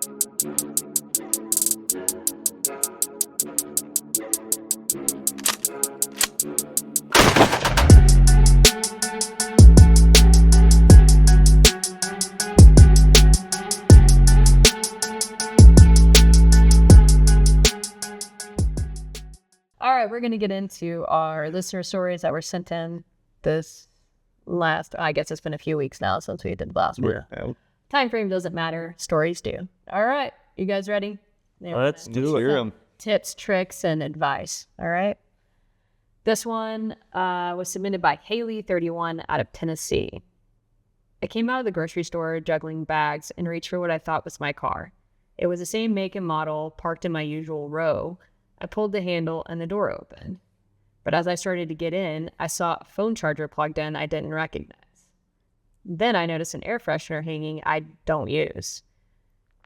All right, we're going to get into our listener stories that were sent in this last, I guess it's been a few weeks now since we did the last one. Yeah. Time frame doesn't matter. Stories do. All right. You guys ready? Let's do it. Tips, tricks, and advice. All right. This one was submitted by Haley, 31, out of Tennessee. I came out of the grocery store juggling bags and reached for what I thought was my car. It was the same make and model, parked in my usual row. I pulled the handle and the door opened. But as I started to get in, I saw a phone charger plugged in I didn't recognize. Then I noticed an air freshener hanging I don't use.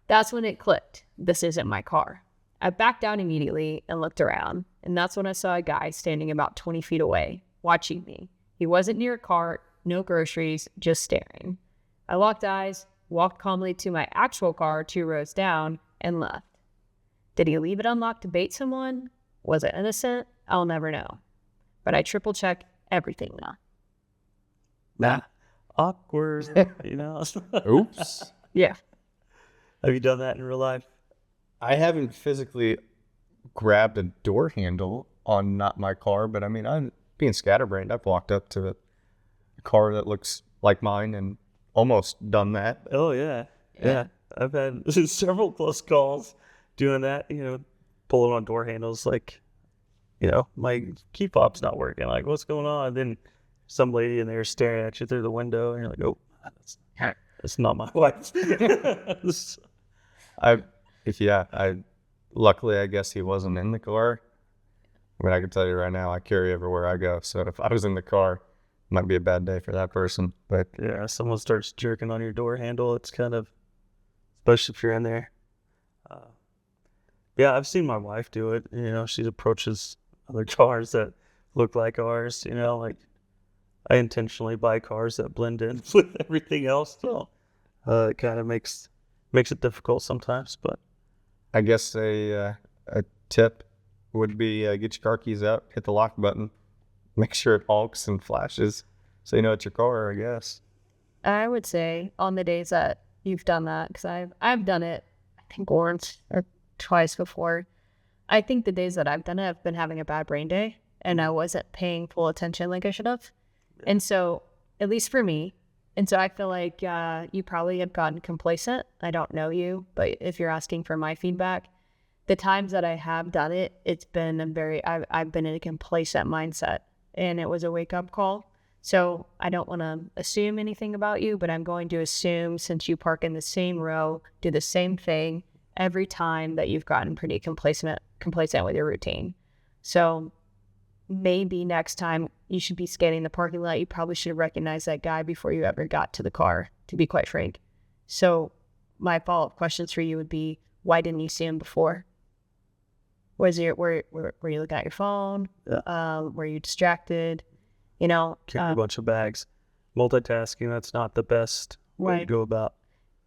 That's when it clicked. This isn't my car. I backed out immediately and looked around, and that's when I saw a guy standing about 20 feet away, watching me. He wasn't near a cart, no groceries, just staring. I locked eyes, walked calmly to my actual car 2 rows down, and left. Did he leave it unlocked to bait someone? Was it innocent? I'll never know. But I triple check everything now. Nah. Awkward, you know. Oops. Yeah. Have you done that in real life? I haven't physically grabbed a door handle on not my car, but I mean, I'm being scatterbrained. I've walked up to a car that looks like mine and almost done that. Oh, yeah. I've had several close calls doing that, you know, pulling on door handles, like, you know, my key fob's not working. Like, what's going on? And then some lady in there staring at you through the window, and you're like, oh, that's not my wife. Luckily, I guess he wasn't in the car. I mean, I can tell you right now, I carry everywhere I go. So if I was in the car, it might be a bad day for that person. But yeah, someone starts jerking on your door handle. It's kind of, especially if you're in there. Yeah, I've seen my wife do it. You know, she approaches other cars that look like ours. You know, like I intentionally buy cars that blend in with everything else. So it kind of makes it difficult sometimes. But I guess a tip would be get your car keys out, hit the lock button, make sure it honks and flashes so you know it's your car, I guess. I would say on the days that you've done that, because I've done it, I think once or twice before. I think the days that I've done it, I've been having a bad brain day and I wasn't paying full attention like I should have. And so, at least for me, and so I feel like you probably have gotten complacent. I don't know you, but if you're asking for my feedback, the times that I have done it, it's been I've been in a complacent mindset, and it was a wake-up call. So I don't want to assume anything about you, but I'm going to assume since you park in the same row, do the same thing every time, that you've gotten pretty complacent with your routine. So maybe next time you should be scanning the parking lot. You probably should have recognized that guy before you ever got to the car, to be quite frank. So my follow-up questions for you would be, why didn't you see him before? Were you looking at your phone? Were you distracted? You know, carry a bunch of bags. Multitasking, that's not the best way to go about.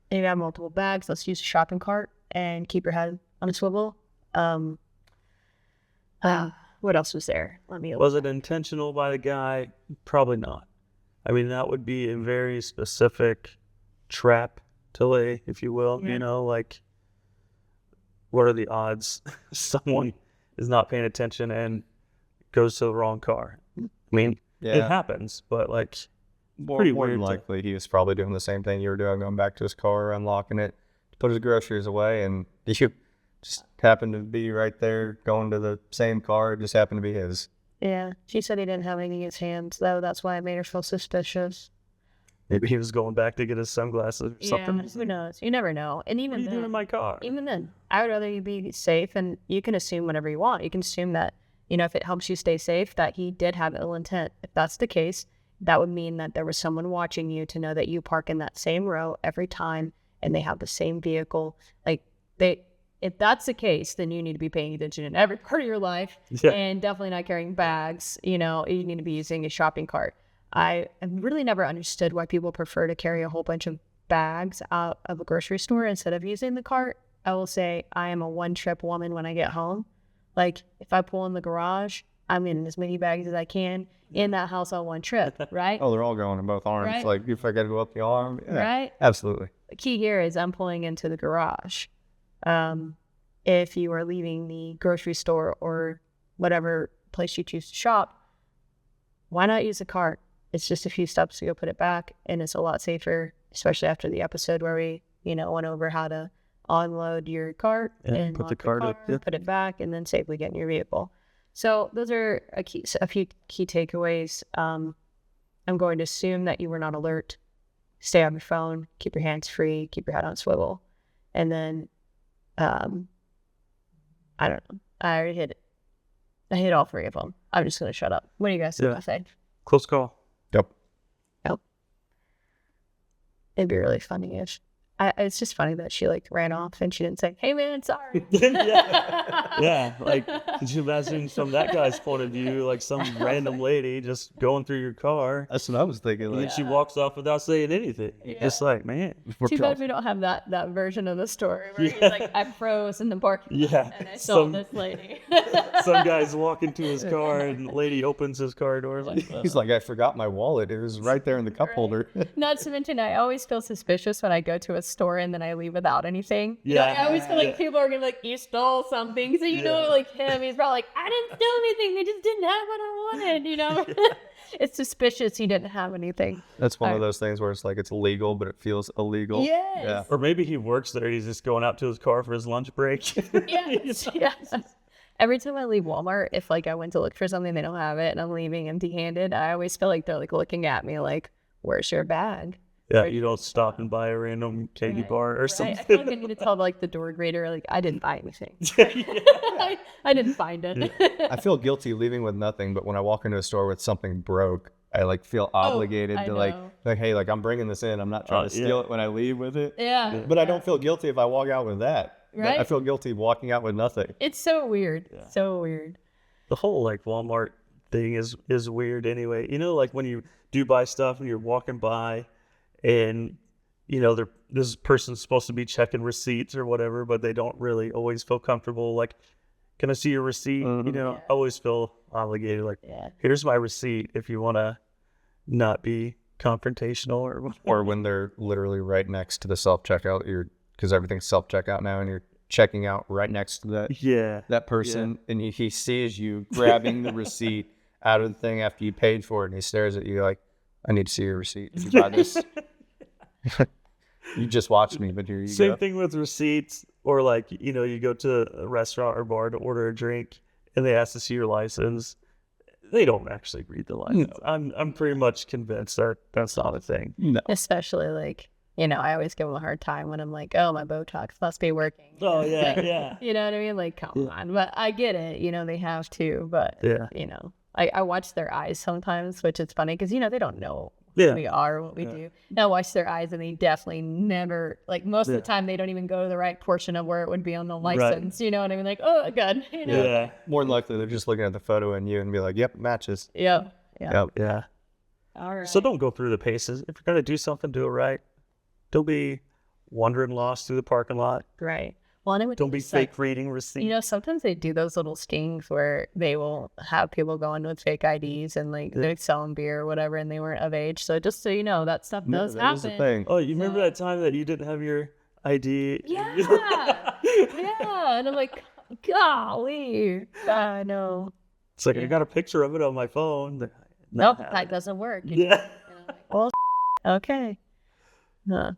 If you have multiple bags, let's use a shopping cart and keep your head on a swivel. What else was there? Was it intentional by the guy? Probably not. I mean, that would be a very specific trap to lay, if you will. Yeah. You know, like, what are the odds someone is not paying attention and goes to the wrong car? I mean, It happens, but like, more than likely, he was probably doing the same thing you were doing, going back to his car, unlocking it, to put his groceries away, and you just happened to be right there going to the same car. It just happened to be his. Yeah. She said he didn't have anything in his hands, though. That's why it made her feel suspicious. Maybe he was going back to get his sunglasses or something. Who knows? You never know. And even what are you doing in my car? Even then, I would rather you be safe, and you can assume whatever you want. You can assume that, you know, if it helps you stay safe, that he did have ill intent. If that's the case, that would mean that there was someone watching you to know that you park in that same row every time and they have the same vehicle. Like, if that's the case, then you need to be paying attention in every part of your life and definitely not carrying bags. You know, you need to be using a shopping cart. I have really never understood why people prefer to carry a whole bunch of bags out of a grocery store instead of using the cart, I will say I am a one-trip woman when I get home. Like, if I pull in the garage, I'm in as many bags as I can in that house on one trip, right? Oh, they're all going in both arms. Right. Like, if I got to go up the arm. Yeah, Right? absolutely. The key here is I'm pulling into the garage. If you are leaving the grocery store or whatever place you choose to shop, why not use a cart? It's just a few steps to go put it back, and it's a lot safer, especially after the episode where we, went over how to unload your cart and put lock the cart up, yeah. put it back, and then safely get in your vehicle. So those are a few key takeaways. I'm going to assume that you were not alert. Stay on your phone, keep your hands free, keep your head on swivel. And then, I don't know. I already hit it. I hit all three of them. I'm just going to shut up. What do you guys say? Close call. Yep. It'd be really funny if it's just funny that she ran off and she didn't say, "Hey man, sorry." Yeah. Like, could you imagine from that guy's point of view, like some random lady just going through your car, That's what I was thinking. and Like, then she walks off without saying anything. It's like, man. Too bad we don't have that version of the story where he's like, "I froze in the parking lot Yeah. and I saw this lady." Some guy's walking to his car, and the lady opens his car door. Like, he's like, I forgot my wallet. It was right there in the cup holder. Not to mention, I always feel suspicious when I go to a store and then I leave without anything. Yeah. I always feel like people are gonna be like, "You stole something," so him. He's probably like, "I didn't steal anything. They just didn't have what I wanted." It's suspicious he didn't have anything. That's one of those things where it's like it's legal, but it feels illegal. Yes. Yeah. or maybe he works there. He's just going out to his car for his lunch break. Yes. Yes. Every time I leave Walmart, if I went to look for something, they don't have it, and I'm leaving empty-handed, I always feel like they're looking at me like, "Where's your bag?" Yeah, you don't stop and buy a random candy bar or Right. something. I feel like I need to tell the door grader, I didn't buy anything. I didn't find it. I feel guilty leaving with nothing, but when I walk into a store with something broke, I feel obligated I to know. hey, I'm bringing this in. I'm not trying to steal it when I leave with it. Yeah. But I don't feel guilty if I walk out with that. Right. I feel guilty walking out with nothing. It's so weird. So weird. The whole Walmart thing is weird anyway. When you do buy stuff and you're walking by, and this person's supposed to be checking receipts or whatever, but they don't really always feel comfortable. Like, can I see your receipt? I always feel obligated. Like, here's my receipt if you want to not be confrontational or whatever. Or when they're literally right next to the self-checkout, because everything's self-checkout now, and you're checking out right next to that person, and he sees you grabbing the receipt out of the thing after you paid for it, and he stares at you like, I need to see your receipt. Did you buy this? You just watched me, but here you go. Same thing with receipts, or you go to a restaurant or bar to order a drink, and they ask to see your license. They don't actually read the license. No. I'm pretty much convinced that that's not a thing. No. Especially I always give them a hard time when I'm like, "Oh, my Botox must be working." Oh yeah, yeah. You know what I mean? Come on. But I get it. They have to. But I watch their eyes sometimes, which is funny because they don't know who we are or what we do. And I watch their eyes, and they definitely never most of the time they don't even go to the right portion of where it would be on the license. Right. You know what I mean? Oh, good. Yeah. More than likely, they're just looking at the photo and you and be like, "Yep, matches." Yep. Yeah. All right. So don't go through the paces. If you're gonna do something, do it right. Don't be wandering lost through the parking lot. Right. Well, and don't be fake reading receipts. Sometimes they do those little stings where they will have people go in with fake IDs and they sell them beer or whatever, and they weren't of age. So just so you know, that stuff does happen. That is a thing. Oh, you remember that time that you didn't have your ID? Yeah. Yeah. And I'm like, golly. I know. It's I got a picture of it on my phone. Nope, that doesn't work. Well, okay.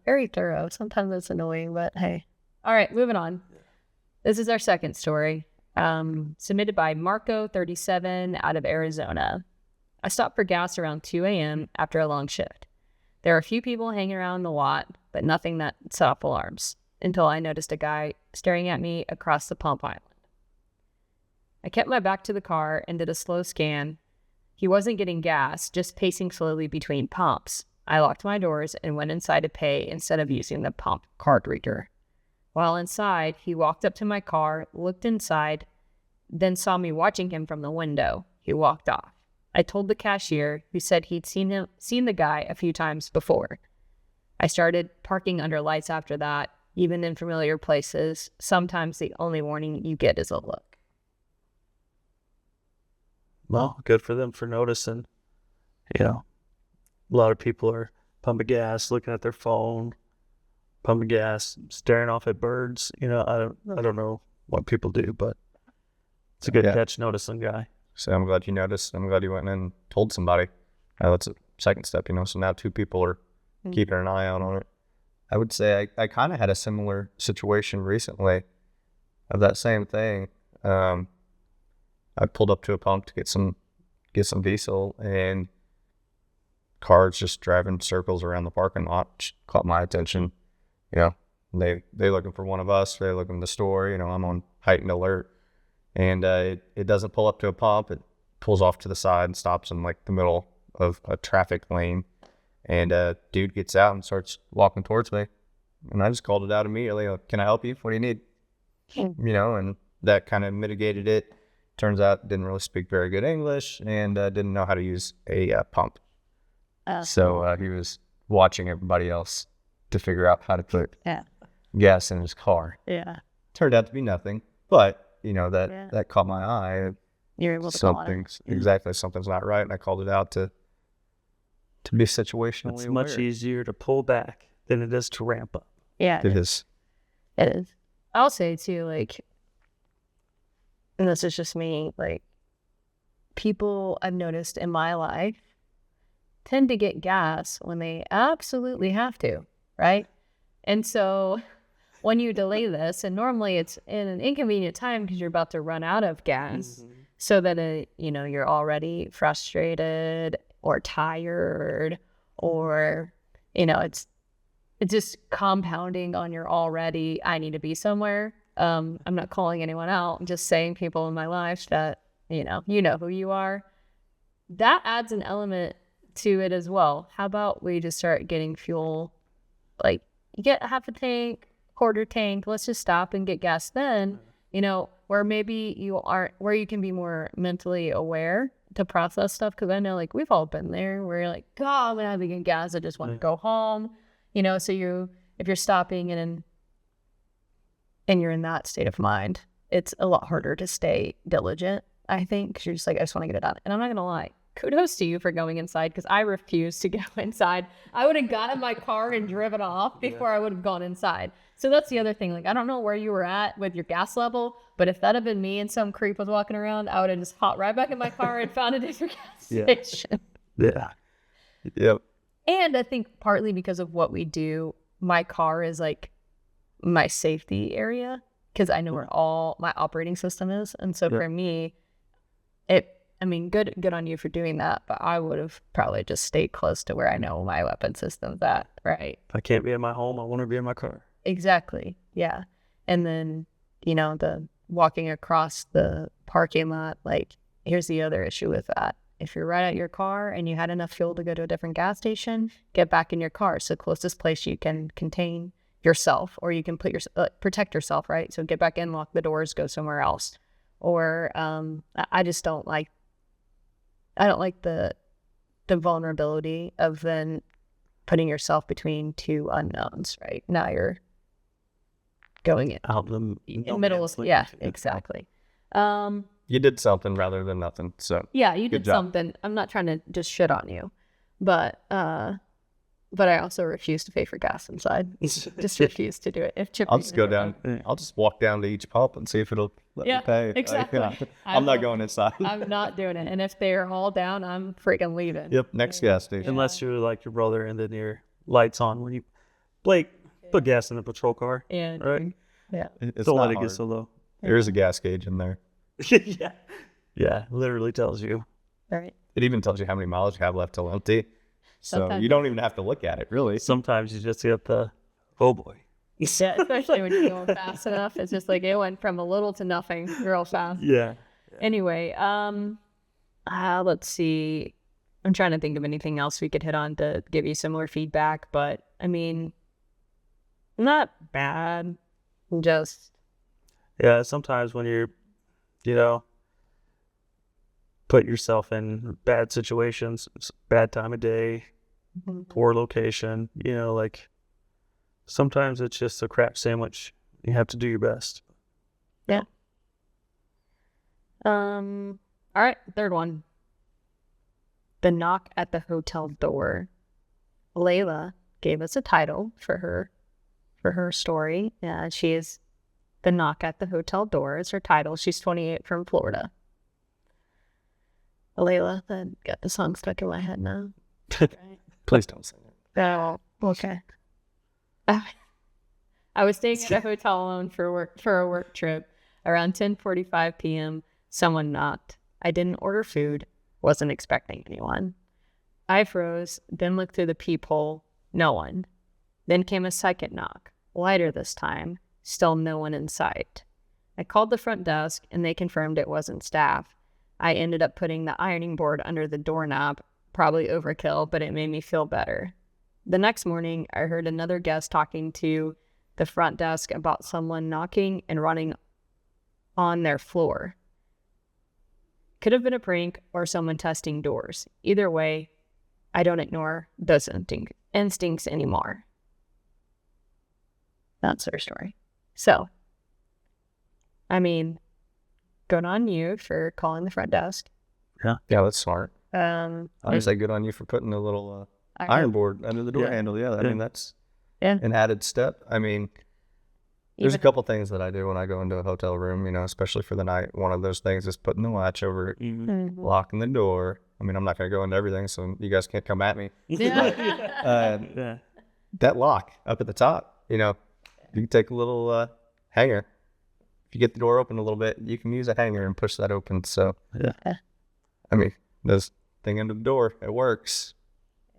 Very thorough. Sometimes it's annoying, but hey. All right, moving on. This is our second story, submitted by Marco37 out of Arizona. I stopped for gas around 2 a.m. after a long shift. There are a few people hanging around the lot, but nothing that set off alarms, until I noticed a guy staring at me across the pump island. I kept my back to the car and did a slow scan. He wasn't getting gas, just pacing slowly between pumps. I locked my doors and went inside to pay instead of using the pump card reader. While inside, he walked up to my car, looked inside, then saw me watching him from the window. He walked off. I told the cashier, who said he'd seen the guy a few times before. I started parking under lights after that, even in familiar places. Sometimes the only warning you get is a look. Well, good for them for noticing. You know, a lot of people are pumping gas, looking at their phone, pumping gas, staring off at birds. You know, I don't know what people do, but it's a good catch noticing guy. So I'm glad you noticed. I'm glad you went and told somebody. That's a second step, you know. So now 2 people are keeping an eye out on it. I would say I kind of had a similar situation recently of that same thing. I pulled up to a pump to get some diesel, and cars just driving circles around the parking lot, which caught my attention. You know, they looking for one of us. They're looking at the store. You know, I'm on heightened alert, and it doesn't pull up to a pump. It pulls off to the side and stops in like the middle of a traffic lane. And a dude gets out and starts walking towards me, and I just called it out immediately. Like, can I help you? What do you need? You know, and that kind of mitigated it. Turns out didn't really speak very good English, and didn't know how to use a pump. So he was watching everybody else to figure out how to put gas in his car. Yeah. Turned out to be nothing, but you know that caught my eye. You're able to call it. Exactly, something's not right, and I called it out to be situationally It's aware. much easier to pull back than it is to ramp up. Yeah. It is. It is. I'll say too, like, and this is just me, like, people I've noticed in my life tend to get gas when they absolutely have to, right? And so when you delay this, and normally it's in an inconvenient time because you're about to run out of gas, so that you know, you're already frustrated or tired, or you know, it's just compounding on your already I need to be somewhere. I'm not calling anyone out. I'm just saying people in my life that you know who you are. That adds an element to it as well. How about we just start getting fuel, like you get half a tank, quarter tank, let's just stop and get gas then, you know, where maybe you aren't, where you can be more mentally aware to process stuff. Because I know, like, we've all been there where you're like, God, I'm having a gas, I just want to go home, you know. So if you're stopping and you're in that state of mind, it's a lot harder to stay diligent, I think, because you're just like, I just want to get it done. And I'm not gonna lie, kudos to you for going inside, because I refuse to go inside. I would have got in my car and driven off before I would have gone inside. So that's the other thing. Like, I don't know where you were at with your gas level, but if that had been me and some creep was walking around, I would have just hopped right back in my car and found a different gas station. Yeah. Yep. And I think partly because of what we do, my car is like my safety area, because I know where all my operating system is. And so for me, I mean, good on you for doing that, but I would have probably just stayed close to where I know my weapon system's at, right? If I can't be in my home, I want to be in my car. Exactly, yeah. And then, you know, the walking across the parking lot, like, here's the other issue with that. If you're right at your car and you had enough fuel to go to a different gas station, get back in your car. So closest place you can contain yourself, or you can put protect yourself, right? So get back in, lock the doors, go somewhere else. Or I just don't like the vulnerability of then putting yourself between two unknowns, right? Now you're going out in the middle of, exactly. You did something rather than nothing. So yeah, you did something. I'm not trying to just shit on you, but I also refuse to pay for gas inside. Just refuse to do it. If Chip, I'll just go down. I'll just walk down to each pump and see if it'll let me pay. Exactly. I'm not going inside. I'm not doing it. And if they're all down, I'm freaking leaving. Yep. Next gas station. Unless you're like your brother and then your lights on when you, Blake, put gas in the patrol car. Yeah. Right. Yeah. It's Don't not let it hard. get so low. There is a gas gauge in there. Yeah. Literally tells you. All right. It even tells you how many miles you have left till empty. So Sometimes. you don't even have to look at it, really. Sometimes you just get the, oh boy. Yeah, especially when you're going fast enough. It's just like it went from a little to nothing real fast. Yeah. Anyway, let's see. I'm trying to think of anything else we could hit on to give you similar feedback, but I mean, not bad. Just Yeah, sometimes when you're, you know, put yourself in bad situations, bad time of day, poor location, you know, like sometimes it's just a crap sandwich. You have to do your best. Yeah. All right, third one. The knock at the hotel door. Layla gave us a title for her story. She is The Knock at the Hotel Door is her title. She's 28 from Florida. Layla, that got the song stuck in my head now. Please don't say that. Oh, okay. I was staying at a hotel alone for a work trip. Around 10:45 p.m., someone knocked. I didn't order food, wasn't expecting anyone. I froze, then looked through the peephole. No one. Then came a second knock, lighter this time. Still no one in sight. I called the front desk, and they confirmed it wasn't staff. I ended up putting the ironing board under the doorknob. Probably overkill, but it made me feel better. The next morning, I heard another guest talking to the front desk about someone knocking and running on their floor. Could have been a prank or someone testing doors. Either way, I don't ignore those instincts anymore. That's her story. So, I mean, good on you for calling the front desk. Yeah, that's smart. I I say good on you for putting a little iron board under the door handle. Yeah, I mean, that's an added step. I mean, there's a couple things that I do when I go into a hotel room, especially for the night. One of those things is putting the latch over it, locking the door. I mean, I'm not going to go into everything, so you guys can't come at me. Yeah. That lock up at the top, you can take a little hanger. If you get the door open a little bit, you can use a hanger and push that open. So, I mean, this thing under the door, it works.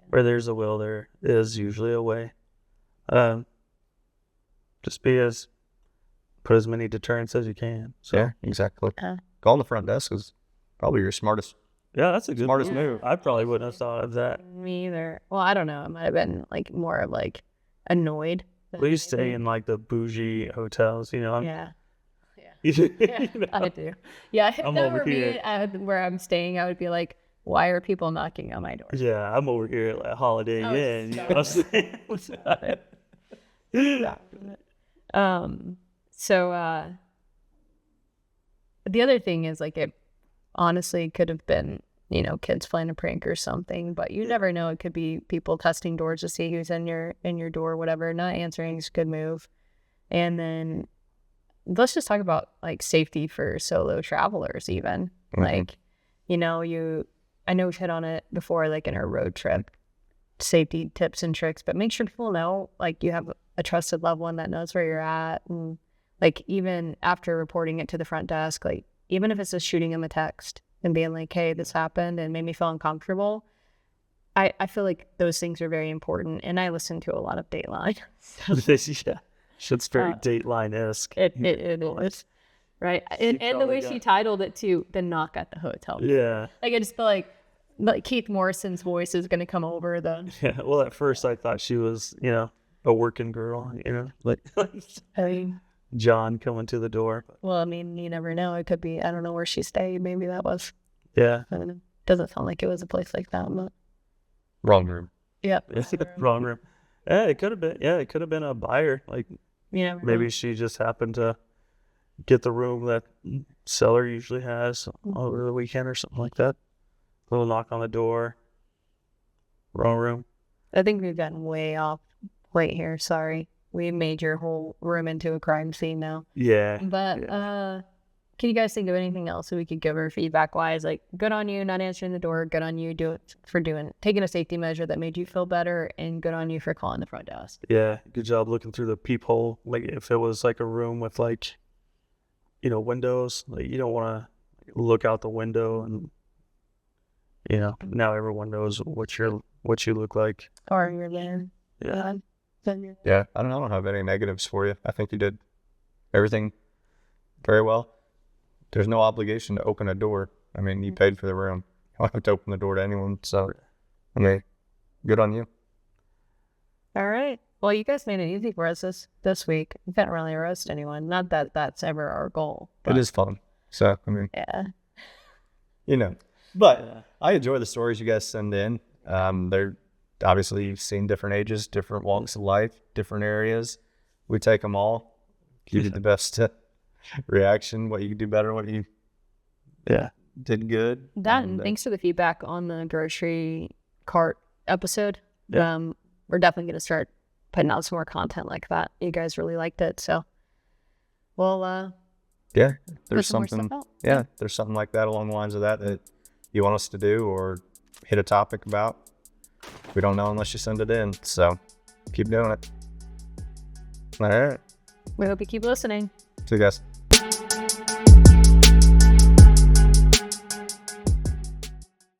Where there's a will, there is usually a way. Just put as many deterrents as you can. So. Yeah, exactly. Calling the front desk is probably your smartest. Yeah, that's a good smartest move. I probably wouldn't have thought of that. Me either. Well, I don't know. It might have been more of annoyed. We stay in the bougie hotels, Yeah. Yeah, I do. Yeah, if I'm that over were me where I'm staying, I would be like, why are people knocking on my door? Yeah, I'm over here at Holiday Inn. So the other thing is it honestly could have been kids playing a prank or something, but you never know. It could be people testing doors to see who's in your door or whatever. Not answering is a good move. And then let's just talk about safety for solo travelers even. I know we've hit on it before in our road trip safety tips and tricks, but make sure people know you have a trusted loved one that knows where you're at. And even after reporting it to the front desk, even if it's just shooting them a text and being hey, this happened and made me feel uncomfortable, I feel those things are very important. And I listen to a lot of Dateline. Yeah, shit's very Dateline-esque. It is. Right. And the way she titled it too, The Knock at the Hotel. Yeah. I just feel like Keith Morrison's voice is going to come over Yeah. Well, at first I thought she was, a working girl, I mean, John coming to the door. Well, I mean, you never know. It could be, I don't know where she stayed. Maybe that was. Yeah. I don't know. Doesn't sound like it was a place like that, but. Wrong room. Yeah. Wrong room. Yeah, it could have been. Yeah, it could have been a buyer. Maybe she just happened to get the room that seller usually has over the weekend or something like that. Little knock on the door. Wrong room. I think we've gotten way off point here. Sorry. We made your whole room into a crime scene now. Yeah. But can you guys think of anything else that we could give her feedback wise? Good on you not answering the door. Good on you taking a safety measure that made you feel better, and good on you for calling the front desk. Yeah. Good job looking through the peephole. If it was a room with windows, you don't want to look out the window and now everyone knows what you look like. Or you're there. Yeah. Yeah, I don't have any negatives for you. I think you did everything very well. There's no obligation to open a door. I mean, you paid for the room. You don't have to open the door to anyone. So, I mean, good on you. All right. Well, you guys made it easy for us this week. You can't really roast anyone. Not that that's ever our goal. It is fun. So, I mean, yeah. But I enjoy the stories you guys send in. I obviously you've seen different ages, different walks of life, different areas. We take them all, give you the best reaction, what you could do better, what you did good. And thanks for the feedback on the grocery cart episode. Yeah. We're definitely going to start putting out some more content like that. You guys really liked it, so we'll there's put some more something stuff out. there's something like that along the lines of that you want us to do or hit a topic about. We don't know unless you send it in, so keep doing it. All right, We hope you keep listening. see you guys.